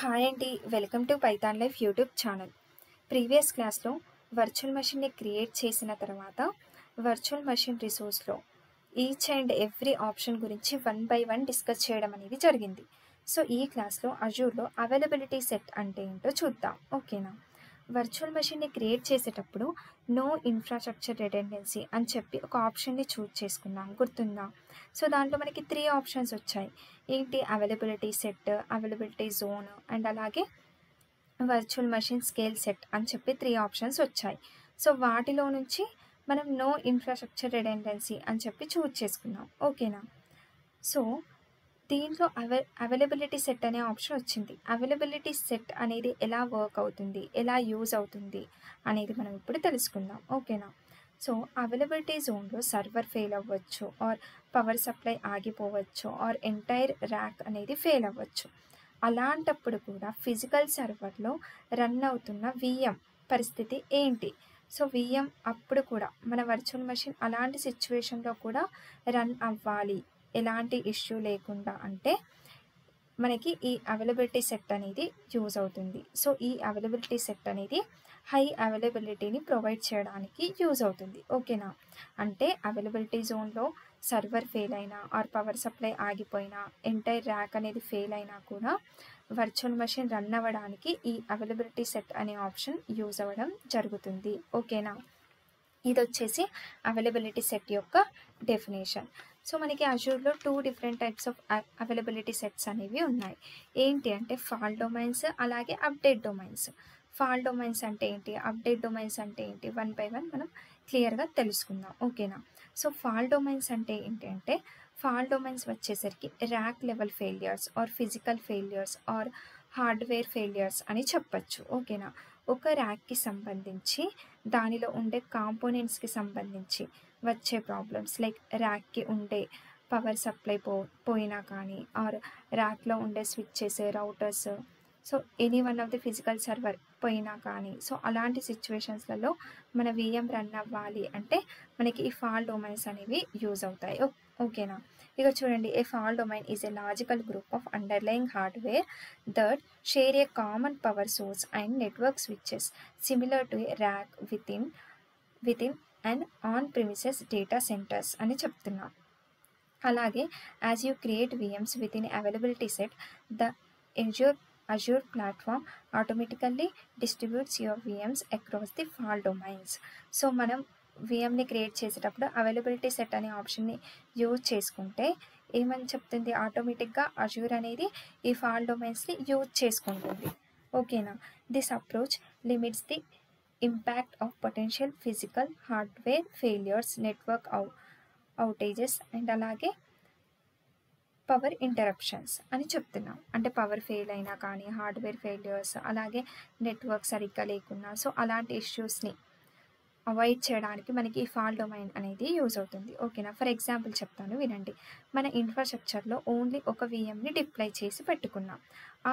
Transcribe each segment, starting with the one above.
Hi అండి, welcome to Python life YouTube channel. Previous క్లాస్లో virtual మెషిన్ని క్రియేట్ చేసిన తర్వాత వర్చువల్ మెషిన్ రిసోర్స్లో ఈచ్ అండ్ ఎవ్రీ ఆప్షన్ గురించి వన్ బై వన్ డిస్కస్ చేయడం అనేది జరిగింది. సో ఈ క్లాస్లో అజూర్లో అవైలబిలిటీ సెట్ అంటే ఏంటో చూద్దాం. ఓకేనా? వర్చువల్ మెషిన్ని క్రియేట్ చేసేటప్పుడు నో ఇన్ఫ్రాస్ట్రక్చర్ రిడెండెన్సీ అని చెప్పి ఒక ఆప్షన్ని చూజ్ చేసుకున్నాం, గుర్తుందా? సో దాంట్లో మనకి 3 ఆప్షన్స్ వచ్చాయి. ఏంటి? Availability set, availability zone and అలాగే వర్చువల్ మెషిన్ స్కేల్ సెట్ అని చెప్పి 3 ఆప్షన్స్ వచ్చాయి. సో వాటిలో నుంచి మనం నో ఇన్ఫ్రాస్ట్రక్చర్ రిడెండెన్సీ అని చెప్పి చూజ్ చేసుకున్నాం. ఓకేనా? సో దీంట్లో అవైలబిలిటీ సెట్ అనే ఆప్షన్ వచ్చింది. అవైలబిలిటీ సెట్ అనేది ఎలా వర్క్ అవుతుంది, ఎలా యూజ్ అవుతుంది అనేది మనం ఇప్పుడు తెలుసుకుందాం. ఓకేనా? సో అవైలబిలిటీ జోన్లో సర్వర్ ఫెయిల్ అవ్వచ్చు, ఆర్ పవర్ సప్లై ఆగిపోవచ్చు, ఆర్ ఎంటైర్ ర్యాక్ అనేది ఫెయిల్ అవ్వచ్చు. అలాంటప్పుడు కూడా ఫిజికల్ సర్వర్లో రన్ అవుతున్న విఎం పరిస్థితి ఏంటి? సో విఎం అప్పుడు కూడా మన వర్చువల్ మెషిన్ అలాంటి సిచ్యువేషన్లో కూడా రన్ అవ్వాలి, ఎలాంటి ఇష్యూ లేకుండా అంటే మనకి ఈ అవైలబిలిటీ సెట్ అనేది యూజ్ అవుతుంది. సో ఈ అవైలబిలిటీ సెట్ అనేది హై అవైలబిలిటీని ప్రొవైడ్ చేయడానికి యూజ్ అవుతుంది. ఓకేనా? అంటే అవైలబిలిటీ జోన్లో సర్వర్ ఫెయిల్ అయినా ఆర్ పవర్ సప్లై ఆగిపోయినా, ఎంటైర్ ర్యాక్ అనేది ఫెయిల్ అయినా కూడా వర్చువల్ మెషిన్ రన్ అవ్వడానికి ఈ అవైలబిలిటీ సెట్ అనే ఆప్షన్ యూజ్ అవ్వడం జరుగుతుంది. ఓకేనా? ఇది వచ్చేసి అవైలబిలిటీ సెట్ యొక్క డెఫినేషన్. సో మనకి అజూర్లో 2 different types of availability sets అనేవి ఉన్నాయి. ఏంటి అంటే ఫాల్ట్ డొమైన్స్, అలాగే అప్డేట్ డొమైన్స్. ఫాల్ట్ డొమైన్స్ అంటే ఏంటి, అప్డేట్ డొమైన్స్ అంటే ఏంటి, వన్ బై వన్ మనం క్లియర్గా తెలుసుకుందాం. ఓకేనా? సో ఫాల్ట్ డొమైన్స్ అంటే ఏంటి అంటే ఫాల్ట్ డొమైన్స్ వచ్చేసరికి rack level failures or physical failures or hardware failures అని చెప్పచ్చు. ఓకేనా? ఒక ర్యాక్కి సంబంధించి దానిలో ఉండే కాంపోనెంట్స్కి సంబంధించి వచ్చే ప్రాబ్లమ్స్, లైక్ ర్యాక్కి ఉండే పవర్ సప్లై పోయినా కానీ, ఆర్ ర్యాక్లో ఉండే switches, routers, so any one of the physical server పోయినా కానీ, సో అలాంటి సిచ్యువేషన్స్లలో మన విఎం రన్ అవ్వాలి అంటే మనకి ఈ ఫాల్ట్ డొమైన్స్ అనేవి యూజ్ అవుతాయి. ఓకేనా? ఇక చూడండి, a fault domain is a logical group of underlying hardware that share a common power source and network switches similar to a rack within and on premises data centers అని చెప్తున్నాం. అలాగే as you create VMs within availability set, the Azure platform automatically distributes your VMs across the fault domains. So మనం విఎంని create చేసేటప్పుడు availability set అనే ఆప్షన్ని use చేసుకుంటే ఏమని చెప్తుంది, ఆటోమేటిక్గా అజూర్ అనేది ఈ ఫాల్ట్ డొమైన్స్ని యూజ్ చేసుకుంటుంది. ఓకేనా? This approach limits the impact of potential physical hardware failures, network outages and అలాగే పవర్ ఇంటరప్షన్స్ అని చెప్తున్నాం. అంటే పవర్ ఫెయిల్ అయినా కానీ, హార్డ్వేర్ ఫెయిల్యూర్స్, అలాగే నెట్వర్క్ సరిగ్గా లేకున్నా, సో అలాంటి ఇష్యూస్ని అవాయిడ్ చేయడానికి మనకి ఈ ఫాల్ట్ డొమైన్ అనేది యూజ్ అవుతుంది. ఓకేనా? ఫర్ ఎగ్జాంపుల్ చెప్తాను, వినండి. మన ఇన్ఫ్రాస్ట్రక్చర్లో ఓన్లీ ఒక విఎంని డిప్లై చేసి పెట్టుకున్నాం.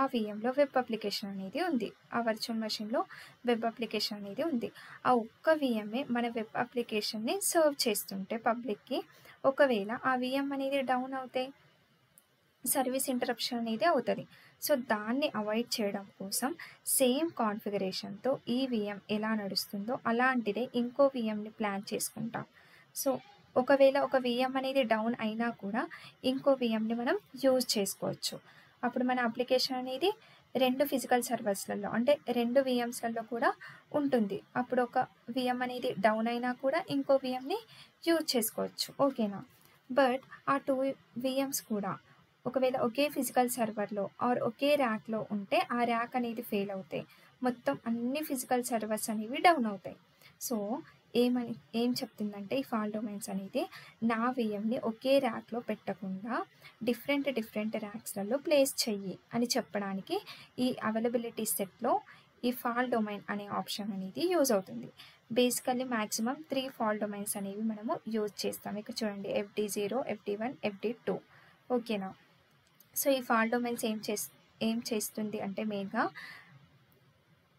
ఆ విఎంలో వెబ్ అప్లికేషన్ అనేది ఉంది, ఆ వర్చువల్ మెషిన్లో వెబ్ అప్లికేషన్ అనేది ఉంది. ఆ ఒక్క విఎంఏ మన వెబ్ అప్లికేషన్ని సర్వ్ చేస్తుంటే పబ్లిక్కి, ఒకవేళ ఆ విఎం అనేది డౌన్ అవుతే సర్వీస్ ఇంటరప్షన్ అనేది అవుతుంది. సో దాన్ని అవాయిడ్ చేయడం కోసం సేమ్ కాన్ఫిగరేషన్తో ఈ విఎం ఎలా నడుస్తుందో అలాంటిదే ఇంకో విఎంని ప్లాన్ చేసుకుంటాం. సో ఒకవేళ ఒక విఎం అనేది డౌన్ అయినా కూడా ఇంకో విఎంని మనం యూజ్ చేసుకోవచ్చు. అప్పుడు మన అప్లికేషన్ అనేది 2 ఫిజికల్ సర్వర్స్లలో అంటే 2 విఎమ్స్లలో కూడా ఉంటుంది. అప్పుడు ఒక విఎం అనేది డౌన్ అయినా కూడా ఇంకో విఎంని యూజ్ చేసుకోవచ్చు. ఓకేనా? బట్ ఆ 2 విఎమ్స్ కూడా ఒకవేళ ఒకే ఫిజికల్ సర్వర్లో ఆర్ ఒకే ర్యాక్లో ఉంటే ఆ ర్యాక్ అనేది ఫెయిల్ అవుతాయి, మొత్తం అన్ని ఫిజికల్ సర్వర్స్ అనేవి డౌన్ అవుతాయి. సో ఏం చెప్తుందంటే ఈ ఫాల్ట్ డొమైన్స్ అనేది నా విఎంని ఒకే ర్యాక్లో పెట్టకుండా డిఫరెంట్ ర్యాక్స్లలో ప్లేస్ చెయ్యి అని చెప్పడానికి ఈ అవైలబిలిటీ సెట్లో ఈ ఫాల్ట్ డొమైన్ అనే ఆప్షన్ అనేది యూజ్ అవుతుంది. బేసికల్లీ మ్యాక్సిమం 3 ఫాల్ట్ డొమైన్స్ అనేవి మనము యూజ్ చేస్తాం. ఇక్కడ చూడండి, FD0, FD1, FD2. ఓకేనా? సో ఈ ఫాల్ట్ డొమైన్స్ ఏం చేస్తుంది అంటే మెయిన్గా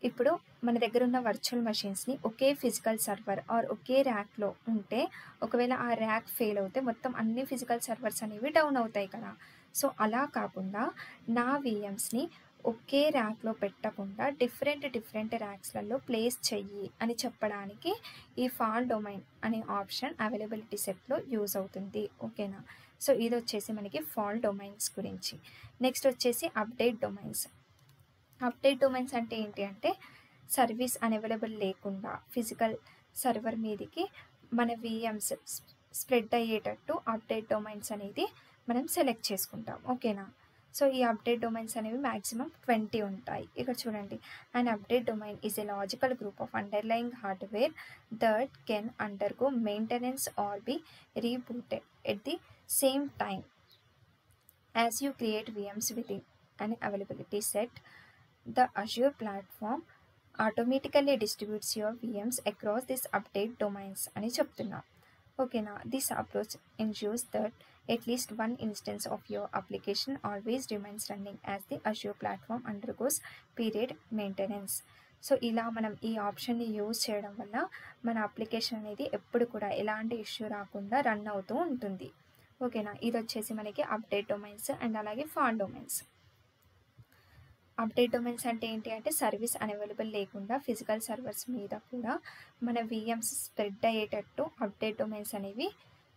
ఇప్పుడు మన దగ్గర ఉన్న వర్చువల్ మెషిన్స్ని ఒకే ఫిజికల్ సర్వర్ ఆర్ ఒకే ర్యాక్లో ఉంటే, ఒకవేళ ఆ ర్యాక్ ఫెయిల్ అవుతే మొత్తం అన్ని ఫిజికల్ సర్వర్స్ అనేవి డౌన్ అవుతాయి కదా. సో అలా కాకుండా నా విఎమ్స్ని ఒకే ర్యాక్లో పెట్టకుండా డిఫరెంట్ ర్యాక్స్లలో ప్లేస్ చెయ్యి అని చెప్పడానికి ఈ ఫాల్ డొమైన్ అనే ఆప్షన్ అవైలబిలిటీ సెట్లో యూజ్ అవుతుంది. ఓకేనా. సో ఇది వచ్చేసి మనకి ఫాల్ డొమైన్స్ గురించి. నెక్స్ట్ వచ్చేసి అప్డేట్ డొమైన్స్. అప్డేట్ డొమైన్స్ అంటే ఏంటి అంటే సర్వీస్ అనవైలబుల్ లేకుండా ఫిజికల్ సర్వర్ మీదకి మన విఎమ్స్ స్ప్రెడ్ అయ్యేటట్టు అప్డేట్ డొమైన్స్ అనేది మనం సెలెక్ట్ చేసుకుంటాం. ఓకేనా. సో ఈ అప్డేట్ డొమైన్స్ అనేవి మ్యాక్సిమం 20 ఉంటాయి. ఇక్కడ చూడండి, and update domain is a logical group of underlying hardware that can undergo maintenance or be rebooted at the same time as you create VMs with an availability set. The Azure platform automatically distributes your VMs across these update domains అని చెప్తున్నా. ఓకేనా. This approach ensures that at least one instance of your application always remains running as the Azure platform undergoes period maintenance. So ఇలా మనం ఈ ఆప్షన్ని use చేయడం వల్ల మన అప్లికేషన్ అనేది ఎప్పుడు కూడా ఎలాంటి ఇష్యూ రాకుండా రన్ అవుతూ ఉంటుంది. ఓకేనా. ఇది వచ్చేసి మనకి అప్డేట్ డొమైన్స్ అండ్ అలాగే ఫాల్ డొమైన్స్. అప్డేట్ డొమైన్స్ అంటే ఏంటి అంటే సర్వీస్ అనవైలబుల్ లేకుండా ఫిజికల్ సర్వర్స్ మీద కూడా మన విఎమ్స్ స్ప్రెడ్ అయ్యేటట్టు అప్డేట్ డొమైన్స్ అనేవి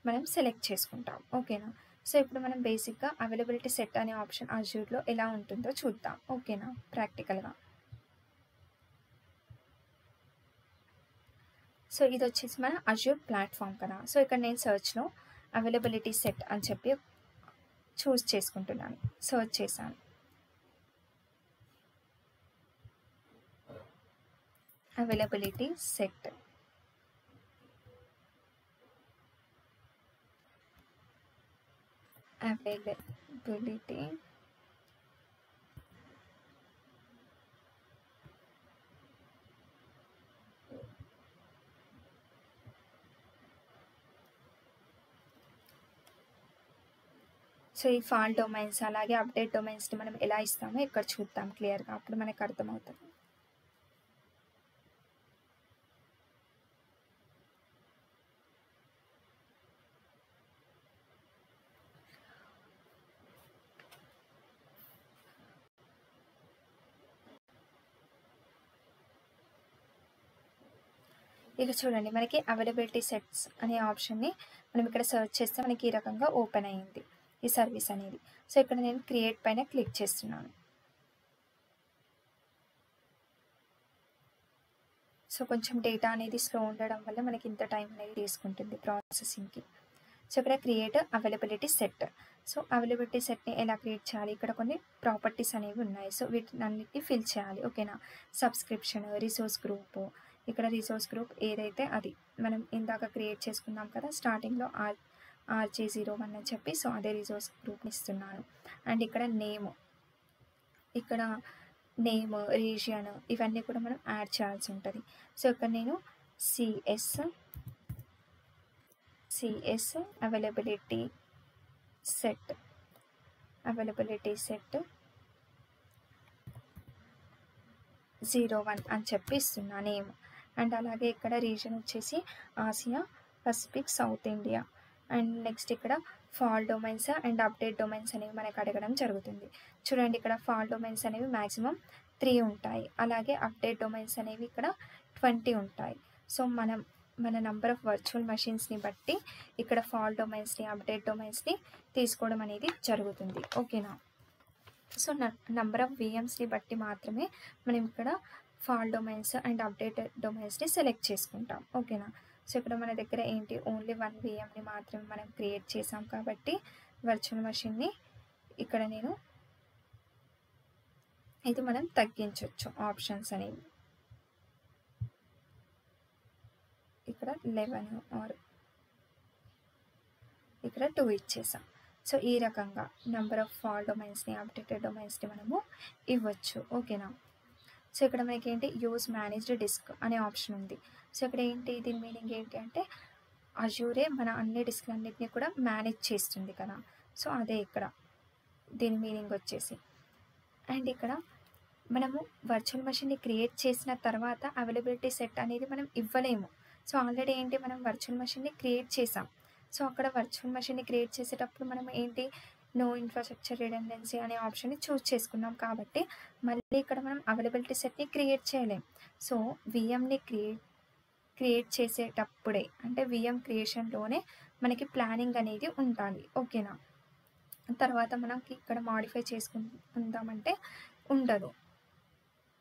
మనం సెలెక్ట్ చేసుకుంటాం. ఓకేనా. సో ఇప్పుడు మనం బేసిక్గా అవైలబిలిటీ సెట్ అనే ఆప్షన్ అజ్యూర్లో ఎలా ఉంటుందో చూద్దాం. ఓకేనా, ప్రాక్టికల్గా. సో ఇది వచ్చేసి మన అజ్యూర్ ప్లాట్ఫామ్ కదా. సో ఇక్కడ నేను సర్చ్లో అవైలబిలిటీ సెట్ అని చెప్పి చూస్ చేసుకుంటున్నాను. సర్చ్ చేశాను. Availability set. అవైలబిలిటీ సో ఈ ఫాల్ డొమైన్స్ అలాగే అప్డేట్ డొమైన్స్ని మనం ఎలా ఇస్తామో ఇక్కడ చూద్దాం క్లియర్గా, అప్పుడు మనకు అర్థమవుతుంది. ఇక చూడండి, మనకి అవైలబిలిటీ సెట్స్ అనే ఆప్షన్ని మనం ఇక్కడ సర్చ్ చేస్తే మనకి ఈ రకంగా ఓపెన్ అయ్యింది ఈ సర్వీస్ అనేది. సో ఇక్కడ నేను క్రియేట్ పైన క్లిక్ చేస్తున్నాను. సో కొంచెం డేటా అనేది స్లో ఉండడం వల్ల మనకి ఇంత టైం అనేది తీసుకుంటుంది ప్రాసెసింగ్కి. సో ఇక్కడ create availability set. So availability సెట్ని ఎలా క్రియేట్ చేయాలి, ఇక్కడ కొన్ని ప్రాపర్టీస్ అనేవి ఉన్నాయి. సో వీటిని అన్నిటిని ఫిల్ చేయాలి. ఓకేనా. Subscription, resource group. ఇక్కడ రిసోర్స్ గ్రూప్ ఏదైతే అది మనం ఇందాక క్రియేట్ చేసుకున్నాం కదా స్టార్టింగ్లో RJ01 అని చెప్పి, సో అదే రిసోర్స్ గ్రూప్ని ఇస్తున్నాను. అండ్ ఇక్కడ ఇక్కడ నేమ్, రీజియన్ ఇవన్నీ కూడా మనం యాడ్ చేయాల్సి ఉంటుంది. సో ఇక్కడ నేను సిఎస్ అవైలబిలిటీ సెట్ 01 అని చెప్పి ఇస్తున్నా నేమ్. అండ్ అలాగే ఇక్కడ రీజన్ వచ్చేసి Asia Pacific South India. And next ఇక్కడ fault domains and update domains అనేవి మనకు అడగడం జరుగుతుంది. చూడండి, ఇక్కడ ఫాల్ డొమైన్స్ అనేవి మ్యాక్సిమం 3 ఉంటాయి. అలాగే అప్డేట్ డొమైన్స్ అనేవి ఇక్కడ 20 ఉంటాయి. సో మన నంబర్ ఆఫ్ వర్చువల్ మెషిన్స్ని బట్టి ఇక్కడ ఫాల్ డొమైన్స్ని, అప్డేట్ డొమైన్స్ని తీసుకోవడం అనేది జరుగుతుంది. ఓకేనా. సో నంబర్ ఆఫ్ విఎమ్స్ని బట్టి మాత్రమే మనం ఇక్కడ ఫాల్ డొమైన్స్ అండ్ అప్డేట్ డొమైన్స్ని సెలెక్ట్ చేసుకుంటాం. ఓకేనా. సో ఇక్కడ మన దగ్గర ఏంటి, ఓన్లీ 1 విఎంని మాత్రమే మనం క్రియేట్ చేసాం కాబట్టి వర్చువల్ మెషిన్ని ఇక్కడ ఇది మనం తగ్గించవచ్చు ఆప్షన్స్ అనేవి. ఇక్కడ 11 ఆర్ ఇక్కడ 2 ఇచ్చేసాం. సో ఈ రకంగా నెంబర్ ఆఫ్ ఫాల్ డొమైన్స్ని, అప్డేటెడ్ డొమైన్స్ని మనము ఇవ్వచ్చు. ఓకేనా. సో ఇక్కడ మనకి ఏంటి, యూజ్ మేనేజ్డ్ డిస్క్ అనే ఆప్షన్ ఉంది. సో ఇక్కడ ఏంటి, దీని మీనింగ్ ఏంటి అంటే అజ్యూరే మన అన్ని డిస్క్లన్నిటిని కూడా మేనేజ్ చేస్తుంది కదా. సో అదే ఇక్కడ దీని మీనింగ్ వచ్చేసి. అండ్ ఇక్కడ మనము వర్చువల్ మెషిన్ని క్రియేట్ చేసిన తర్వాత అవైలబిలిటీ సెట్ అనేది మనం ఇవ్వలేము. సో ఆల్రెడీ ఏంటి, మనం వర్చువల్ మెషిన్ని క్రియేట్ చేసాం. సో అక్కడ వర్చువల్ మెషిన్ని క్రియేట్ చేసేటప్పుడు మనం ఏంటి, నో ఇన్ఫ్రాస్ట్రక్చర్ రిడెండెన్సీ అనే ఆప్షన్ని చూస్ చేసుకున్నాం కాబట్టి మళ్ళీ ఇక్కడ మనం అవైలబిలిటీ సెట్ని క్రియేట్ చేయలేం. సో విఎంని క్రియేట్ చేసేటప్పుడే అంటే విఎం క్రియేషన్లోనే మనకి ప్లానింగ్ అనేది ఉండాలి. ఓకేనా? తర్వాత మనకి ఇక్కడ మాడిఫై చేసుకుందామంటే ఉండదు.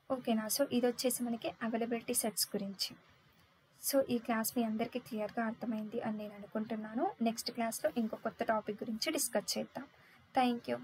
ఓకేనా? సో ఇది వచ్చేసి మనకి అవైలబిలిటీ సెట్స్ గురించి. సో ఈ క్లాస్ మీ అందరికీ క్లియర్గా అర్థమైంది అని నేను అనుకుంటున్నాను. నెక్స్ట్ క్లాస్లో ఇంకో కొత్త టాపిక్ గురించి డిస్కస్ చేద్దాం. Thank you.